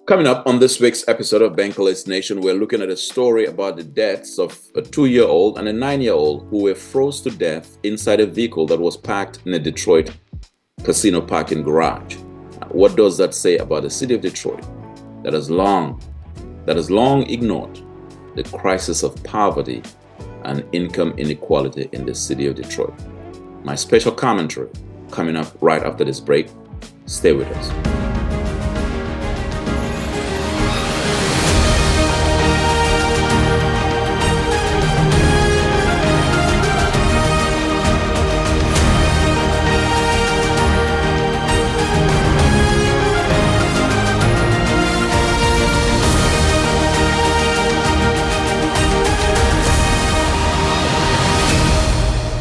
Coming up on this week's episode of Bankole's Nation, we're looking at a story about the deaths of a 2-year-old and a 9-year-old who were froze to death inside a vehicle that was parked in a Detroit casino parking garage. What does that say about the city of Detroit that has long ignored the crisis of poverty and income inequality in the city of Detroit? My special commentary coming up right after this break. Stay with us.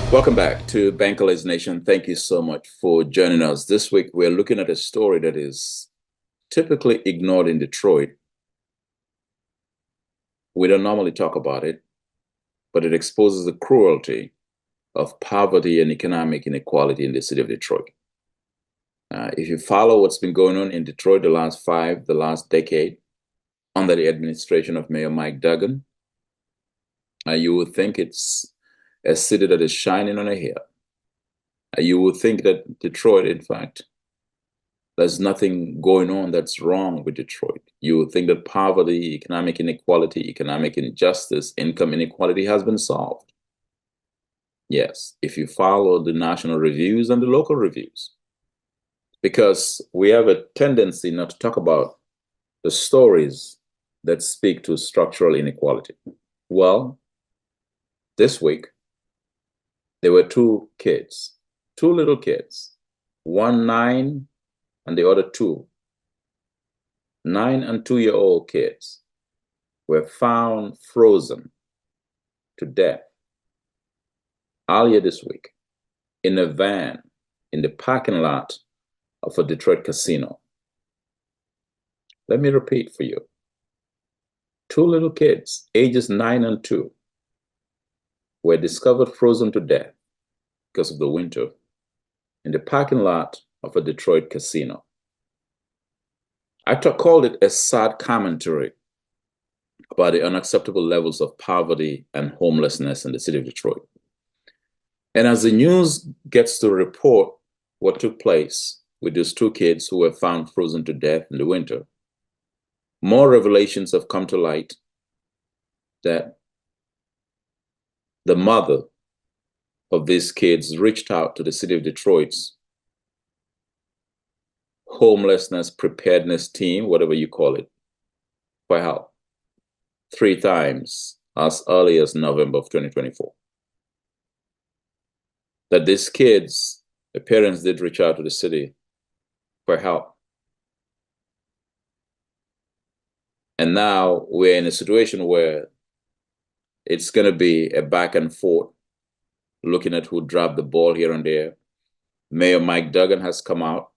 Welcome back to Bankole's Nation. Thank you so much for joining us. This week, we're looking at a story that is typically ignored in Detroit. We don't normally talk about it, but it exposes the cruelty of poverty and economic inequality in the city of Detroit. If you follow what's been going on in Detroit the last decade, under the administration of Mayor Mike Duggan, you would think it's a city that is shining on a hill. You would think that Detroit, in fact, there's nothing going on that's wrong with Detroit. You would think that poverty, economic inequality, economic injustice, income inequality has been solved. Yes, if you follow the national reviews and the local reviews, because we have a tendency not to talk about the stories that speak to structural inequality. Well, this week, there were two little kids, one 9 and the other 2. 9 and 2-year-old kids were found frozen to death earlier this week in a van in the parking lot of a Detroit casino. Let me repeat for you. 2 little kids, ages 9 and 2, were discovered frozen to death because of the winter in the parking lot of a Detroit casino. I called it a sad commentary about the unacceptable levels of poverty and homelessness in the city of Detroit. And as the news gets to report what took place with those 2 kids who were found frozen to death in the winter, more revelations have come to light that the mother of these kids reached out to the city of Detroit's homelessness preparedness team, whatever you call it, for help 3 times as early as November of 2024. That these kids, the parents did reach out to the city for help. And now we're in a situation where it's going to be a back and forth, looking at who dropped the ball here and there. Mayor Mike Duggan has come out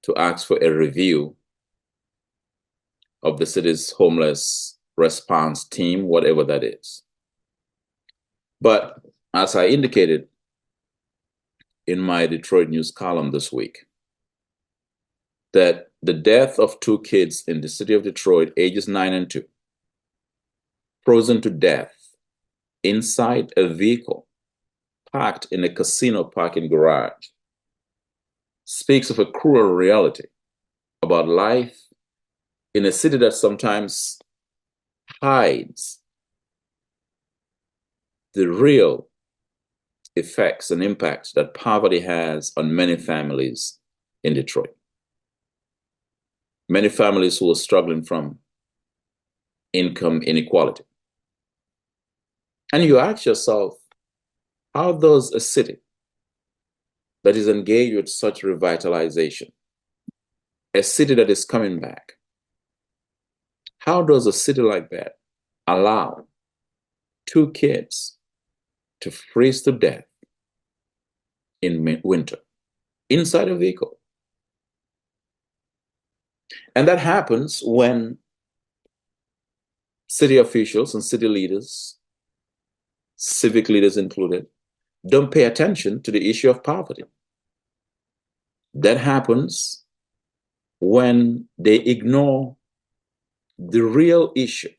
to ask for a review of the city's homeless response team, whatever that is. But as I indicated in my Detroit News column this week, that the death of 2 kids in the city of Detroit, ages 9 and 2, frozen to death inside a vehicle parked in a casino parking garage, speaks of a cruel reality about life in a city that sometimes hides the real effects and impacts that poverty has on many families in Detroit. Many families who are struggling from income inequality. And you ask yourself, how does a city that is engaged with such revitalization, a city that is coming back, how does a city like that allow 2 kids to freeze to death in winter inside a vehicle? And that happens when city officials and city leaders, civic leaders included, don't pay attention to the issue of poverty. That happens when they ignore the real issue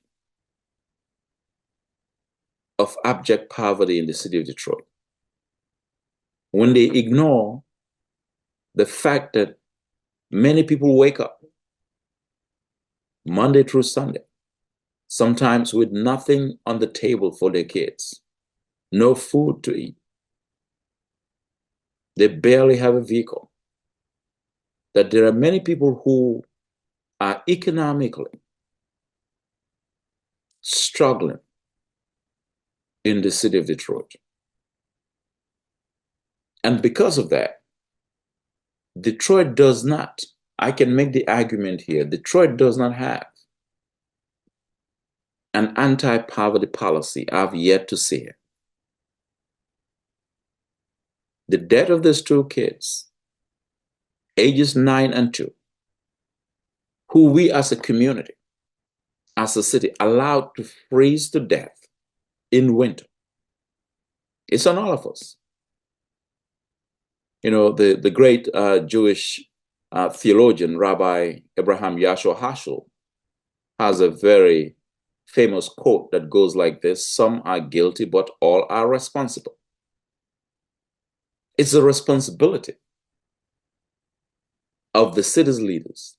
of abject poverty in the city of Detroit, when they ignore the fact that many people wake up Monday through Sunday, sometimes with nothing on the table for their kids, no food to eat. They barely have a vehicle. That there are many people who are economically struggling in the city of Detroit. And because of that, Detroit does not, I can make the argument here, Detroit does not have an anti-poverty policy. I've yet to see it. The death of these two kids, ages 9 and 2, who we as a community, as a city, allowed to freeze to death in winter. It's on all of us. You know, the great Jewish theologian, Rabbi Abraham Yashua Heschel, has a very famous quote that goes like this: "Some are guilty, but all are responsible." It's the responsibility of the city's leaders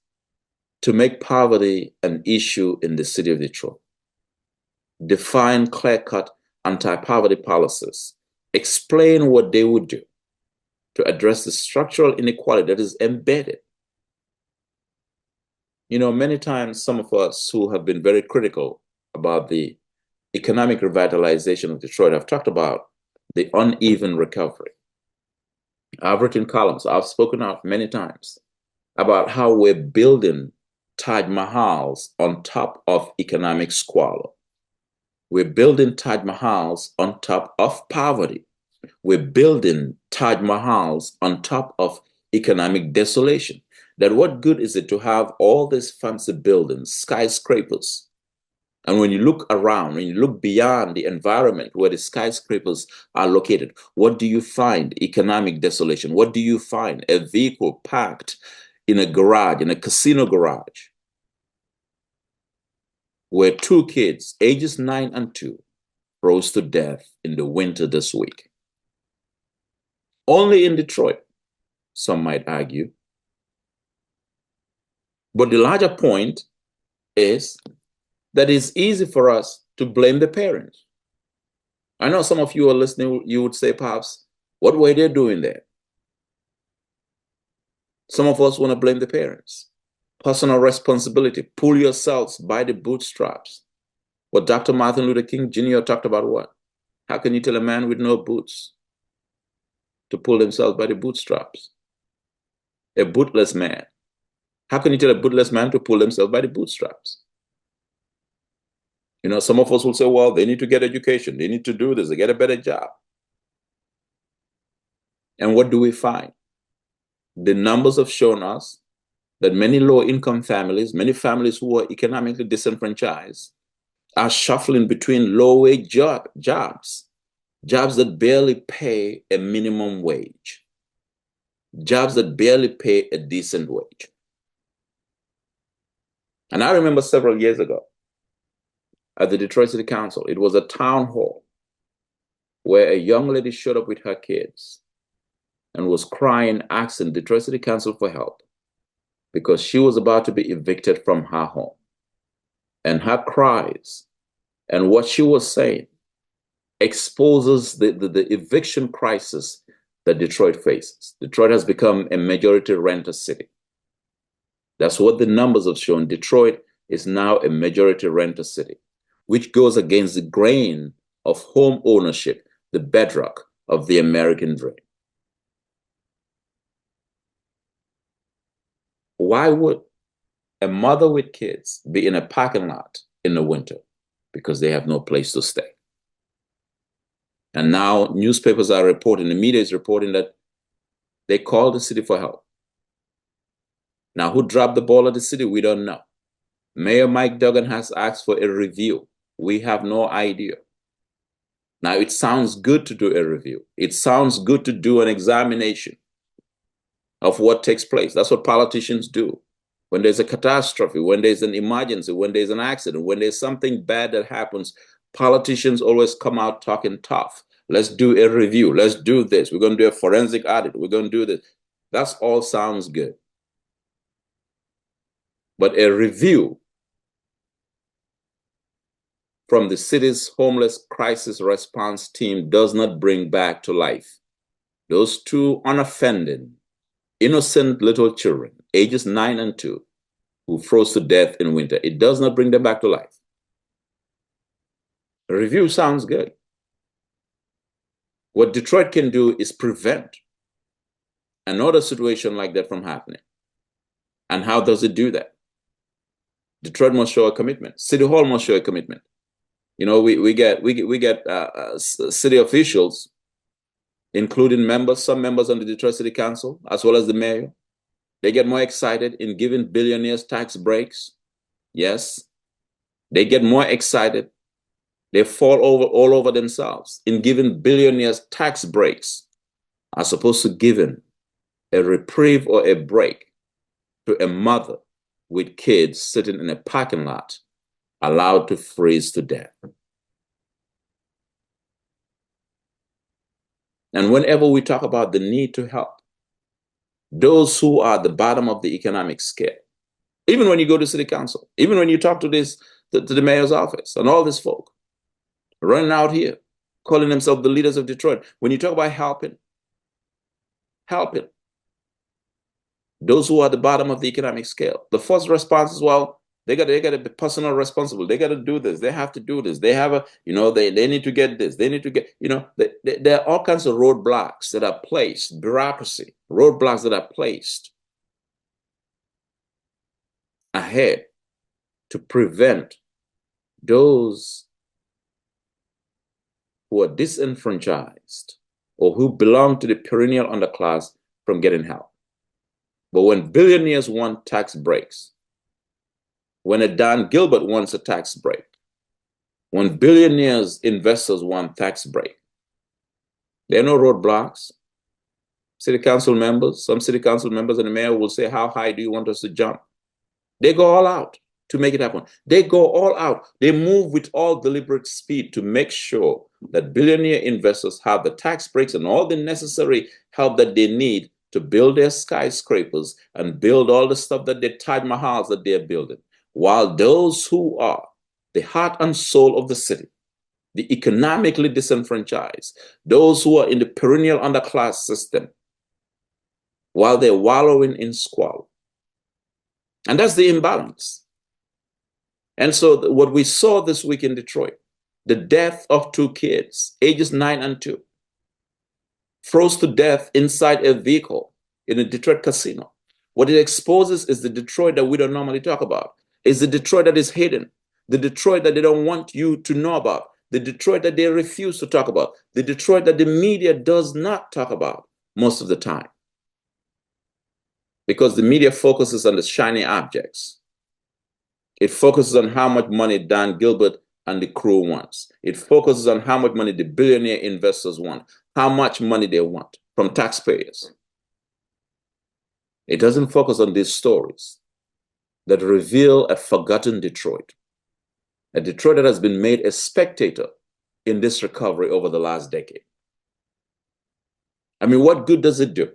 to make poverty an issue in the city of Detroit. Define clear-cut anti-poverty policies. Explain what they would do to address the structural inequality that is embedded. You know, many times some of us who have been very critical about the economic revitalization of Detroit have talked about the uneven recovery. I've written columns, I've spoken out many times about how we're building Taj Mahals on top of economic squalor. We're building Taj Mahals on top of poverty. We're building Taj Mahals on top of economic desolation. That what good is it to have all these fancy buildings, skyscrapers? And when you look around, when you look beyond the environment where the skyscrapers are located, what do you find? Economic desolation. What do you find? A vehicle parked in a garage, in a casino garage, where two kids, ages 9 and 2, froze to death in the winter this week. Only in Detroit, some might argue. But the larger point is that it's easy for us to blame the parents. I know some of you are listening, you would say, perhaps, what were they doing there? Some of us want to blame the parents. Personal responsibility, pull yourselves by the bootstraps. What Dr. Martin Luther King Jr. talked about what? How can you tell a man with no boots to pull themselves by the bootstraps? A bootless man. How can you tell a bootless man to pull themselves by the bootstraps? You know, some of us will say, well, they need to get education. They need to do this. They get a better job. And what do we find? The numbers have shown us that many low-income families, many families who are economically disenfranchised, are shuffling between low-wage jobs that barely pay a minimum wage, jobs that barely pay a decent wage. And I remember several years ago, at the Detroit City Council, it was a town hall where a young lady showed up with her kids and was crying, asking Detroit City Council for help because she was about to be evicted from her home. And her cries and what she was saying exposes the eviction crisis that Detroit faces. Detroit has become a majority renter city. That's what the numbers have shown. Detroit is now a majority renter city, which goes against the grain of home ownership, the bedrock of the American dream. Why would a mother with kids be in a parking lot in the winter? Because they have no place to stay. And now newspapers are reporting, the media is reporting that they called the city for help. Now, who dropped the ball at the city? We don't know. Mayor Mike Duggan has asked for a review. We have no idea. Now, it sounds good to do a review. It sounds good to do an examination of what takes place. That's what politicians do. when there's a catastrophe, when there's an emergency, when there's an accident, when there's something bad that happens, politicians always come out talking tough. Let's do a review. Let's do this. We're going to do a forensic audit. We're going to do this. That's all sounds good. But a review from the city's homeless crisis response team does not bring back to life those two unoffending, innocent little children, ages 9 and 2, who froze to death in winter. It does not bring them back to life. A review sounds good. What Detroit can do is prevent another situation like that from happening. And how does it do that? Detroit must show a commitment. City Hall must show a commitment. You know, we get city officials, including some members on the Detroit City Council, as well as the mayor. They get more excited in giving billionaires tax breaks. Yes, they get more excited. They fall all over themselves in giving billionaires tax breaks, as opposed to giving a reprieve or a break to a mother with kids sitting in a parking lot, allowed to freeze to death. And whenever we talk about the need to help those who are at the bottom of the economic scale, even when you go to city council, even when you talk to the mayor's office and all these folk running out here, calling themselves the leaders of Detroit, when you talk about helping those who are at the bottom of the economic scale, the first response is, well, they got to be personal responsible. They got to do this. They have to do this. They have they need to get this. They need to get, there are all kinds of roadblocks that are placed, bureaucracy, roadblocks that are placed ahead to prevent those who are disenfranchised or who belong to the perennial underclass from getting help. But when billionaires want tax breaks, when a Dan Gilbert wants a tax break, when billionaires, investors want tax break, there are no roadblocks. City council members, some city council members and the mayor will say, how high do you want us to jump? They go all out to make it happen. They go all out. They move with all deliberate speed to make sure that billionaire investors have the tax breaks and all the necessary help that they need to build their skyscrapers and build all the stuff that the Taj Mahals that they're building. While those who are the heart and soul of the city, the economically disenfranchised, those who are in the perennial underclass system, while they're wallowing in squalor. And that's the imbalance. And so what we saw this week in Detroit, the death of 2 kids, ages 9 and 2, froze to death inside a vehicle in a Detroit casino. What it exposes is the Detroit that we don't normally talk about. Is the Detroit that is hidden, the Detroit that they don't want you to know about, the Detroit that they refuse to talk about, the Detroit that the media does not talk about most of the time. Because the media focuses on the shiny objects. It focuses on how much money Dan Gilbert and the crew wants. It focuses on how much money the billionaire investors want, how much money they want from taxpayers. It doesn't focus on these stories that reveal a forgotten Detroit, a Detroit that has been made a spectator in this recovery over the last decade. I mean, what good does it do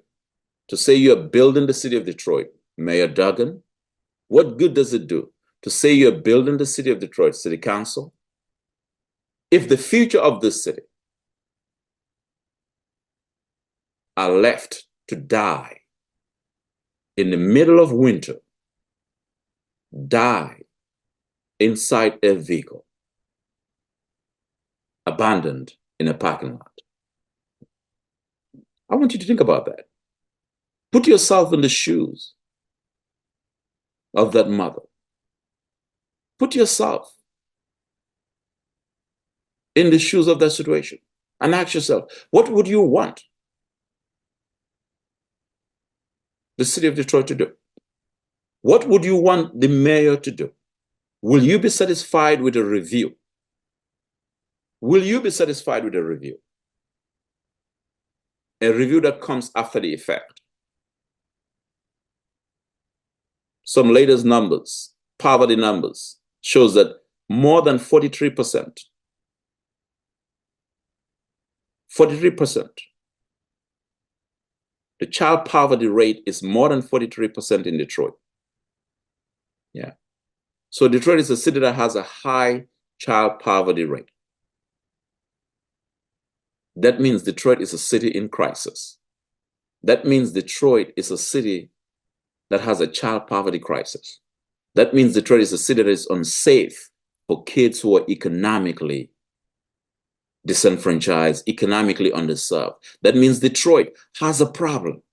to say you're building the city of Detroit, Mayor Duggan? What good does it do to say you're building the city of Detroit, City Council, if the future of this city are left to die in the middle of winter, die inside a vehicle, abandoned in a parking lot? I want you to think about that. Put yourself in the shoes of that mother. Put yourself in the shoes of that situation and ask yourself, what would you want the city of Detroit to do? What would you want the mayor to do? Will you be satisfied with a review? Will you be satisfied with a review? A review that comes after the effect. some latest numbers, poverty numbers, shows that more than 43%, 43%, the child poverty rate is more than 43% in Detroit. Yeah. So Detroit is a city that has a high child poverty rate. That means Detroit is a city in crisis. That means Detroit is a city that has a child poverty crisis. That means Detroit is a city that is unsafe for kids who are economically disenfranchised, economically underserved. That means Detroit has a problem.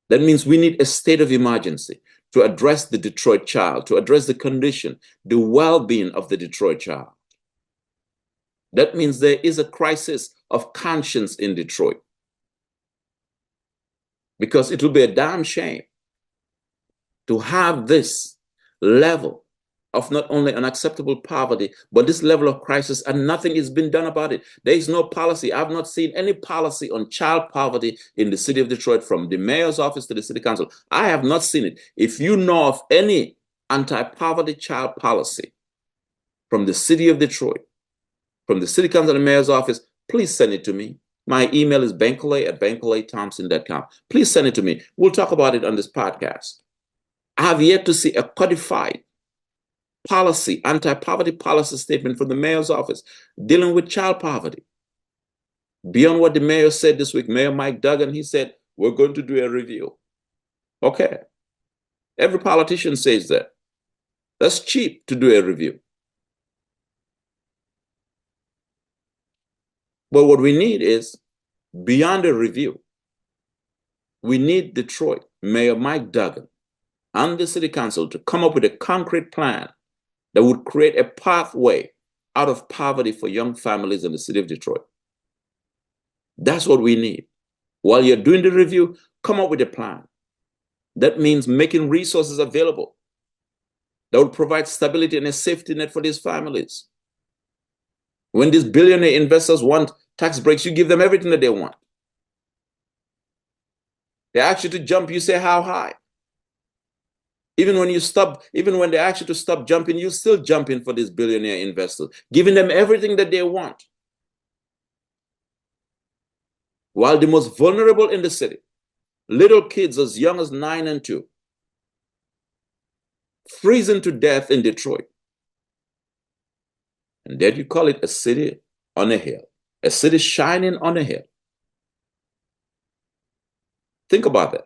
That means we need a state of emergency to address the Detroit child, to address the condition, the well-being of the Detroit child. That means there is a crisis of conscience in Detroit. Because it will be a damn shame to have this level of not only unacceptable poverty, but this level of crisis, and nothing is being done about it. There is no policy. I've not seen any policy on child poverty in the city of Detroit, from the mayor's office to the city council. I have not seen it. If you know of any anti-poverty child policy from the city of Detroit, from the city council and the mayor's office, please send it to me. My email is bankole@bankolethompson.com. Please send it to me. We'll talk about it on this podcast. I have yet to see a codified policy, anti-poverty policy statement from the mayor's office dealing with child poverty. Beyond what the mayor said this week, Mayor Mike Duggan, he said, we're going to do a review. Okay. Every politician says that. That's cheap to do a review. But what we need is, beyond a review, we need Detroit, Mayor Mike Duggan, and the city council to come up with a concrete plan that would create a pathway out of poverty for young families in the city of Detroit. That's what we need. While you're doing the review, come up with a plan. That means making resources available that would provide stability and a safety net for these families. When these billionaire investors want tax breaks, you give them everything that they want. They ask you to jump, you say how high. Even when they ask you to stop jumping, you still jumping for these billionaire investors, giving them everything that they want. While the most vulnerable in the city, little kids as young as 9 and 2, freezing to death in Detroit. And then you call it a city on a hill, a city shining on a hill. Think about that.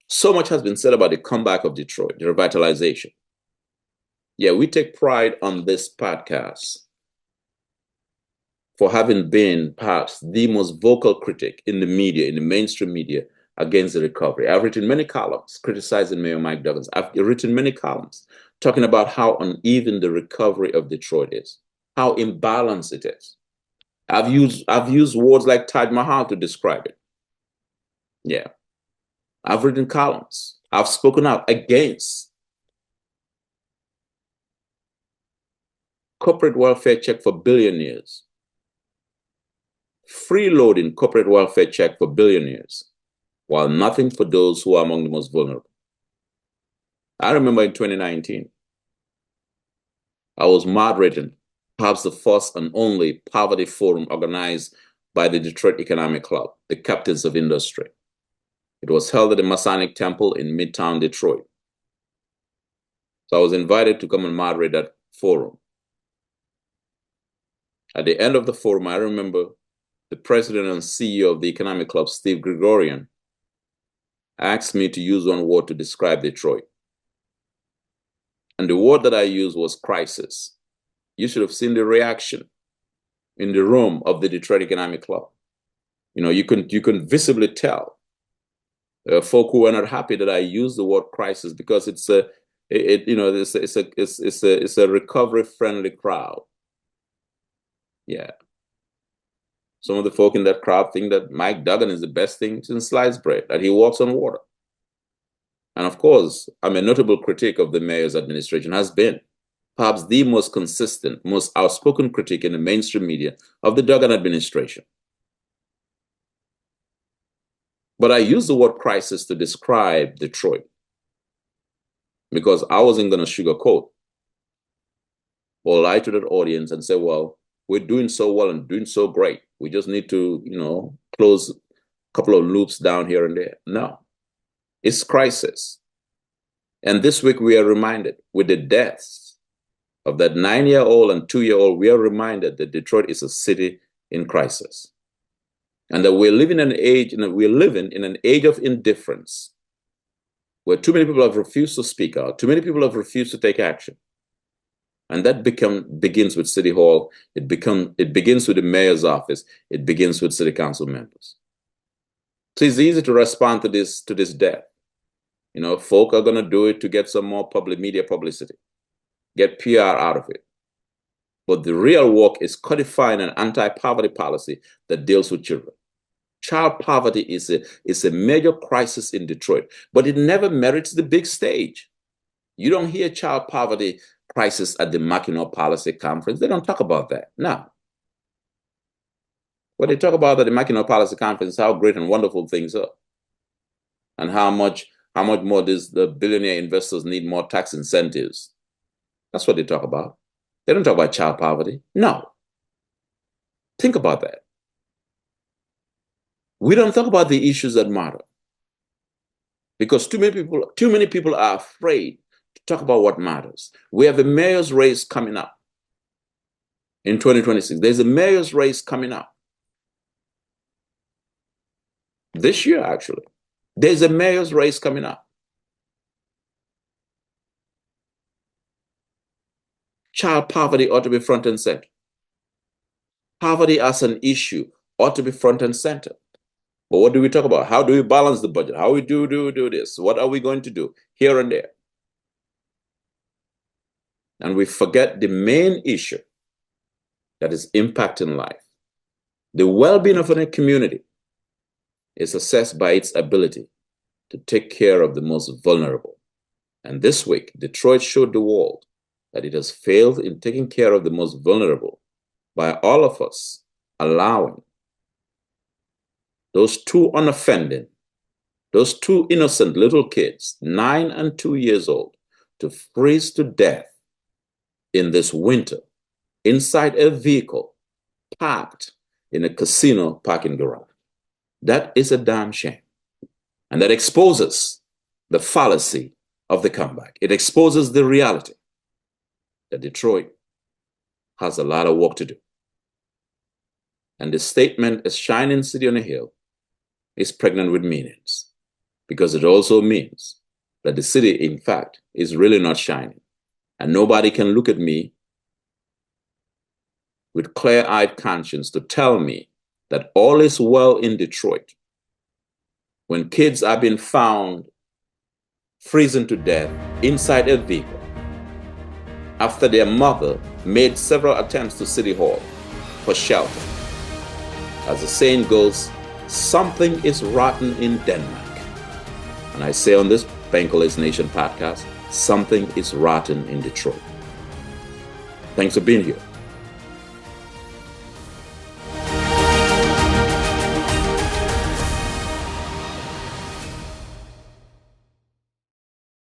So much has been said about the comeback of Detroit, the revitalization. Yeah, we take pride on this podcast for having been perhaps the most vocal critic in the media, in the mainstream media, against the recovery. I've written many columns criticizing Mayor Mike Duggan. I've written many columns talking about how uneven the recovery of Detroit is, how imbalanced it is. I've used words like Taj Mahal to describe it. Yeah. I've written columns. I've spoken out against corporate welfare check for billionaires, freeloading corporate welfare check for billionaires, while nothing for those who are among the most vulnerable. I remember in 2019, I was moderating perhaps the first and only poverty forum organized by the Detroit Economic Club, the captains of industry. It was held at the Masonic Temple in Midtown Detroit. So I was invited to come and moderate that forum. At the end of the forum, I remember the president and CEO of the Economic Club, Steve Gregorian, asked me to use one word to describe Detroit. And the word that I used was crisis. You should have seen the reaction in the room of the Detroit Economic Club. You know, you can visibly tell folk who were not happy that I used the word crisis, because it's a recovery friendly crowd. Yeah. Some of the folk in that crowd think that Mike Duggan is the best thing since sliced bread, that he walks on water. And of course, I'm a notable critic of the mayor's administration, has been perhaps the most consistent, most outspoken critic in the mainstream media of the Duggan administration. But I use the word crisis to describe Detroit because I wasn't going to sugarcoat or lie to that audience and say, well, we're doing so well and doing so great. We just need to, close a couple of loops down here and there. No, it's crisis. And this week we are reminded with the deaths of that 9-year-old and 2-year-old, we are reminded that Detroit is a city in crisis. And that we're living in an age of indifference where too many people have refused to speak out, too many people have refused to take action. And that begins with City Hall, it begins with the mayor's office, it begins with city council members. So it's easy to respond to this death. Folk are going to do it to get some more media publicity, get PR out of it. But the real work is codifying an anti-poverty policy that deals with children. Child poverty is a major crisis in Detroit, but it never merits the big stage. You don't hear child poverty crisis at the Mackinac Policy Conference. They don't talk about that. No. What they talk about at the Mackinac Policy Conference is how great and wonderful things are, and how much more the billionaire investors need more tax incentives. That's what they talk about. They don't talk about child poverty. No. Think about that. We don't talk about the issues that matter because too many people are afraid to talk about what matters. We have a mayor's race coming up in 2026. There's a mayor's race coming up this year, actually. There's a mayor's race coming up. Child poverty ought to be front and center. Poverty as an issue ought to be front and center. But what do we talk about? How do we balance the budget? How we do this? What are we going to do here and there? And we forget the main issue that is impacting life. The well-being of a community is assessed by its ability to take care of the most vulnerable. And this week, Detroit showed the world that it has failed in taking care of the most vulnerable by all of us allowing those two unoffending, those two innocent little kids, 9 and 2 years old, to freeze to death in this winter inside a vehicle parked in a casino parking garage. That is a damn shame. And that exposes the fallacy of the comeback. It exposes the reality that Detroit has a lot of work to do. And the statement, "a shining city on a hill," is pregnant with meanings, because it also means that the city, in fact, is really not shining. And nobody can look at me with clear-eyed conscience to tell me that all is well in Detroit when kids are being found freezing to death inside a vehicle after their mother made several attempts to City Hall for shelter. As the saying goes, something is rotten in Denmark. And I say on this Bankole's Nation podcast, something is rotten in Detroit. Thanks for being here.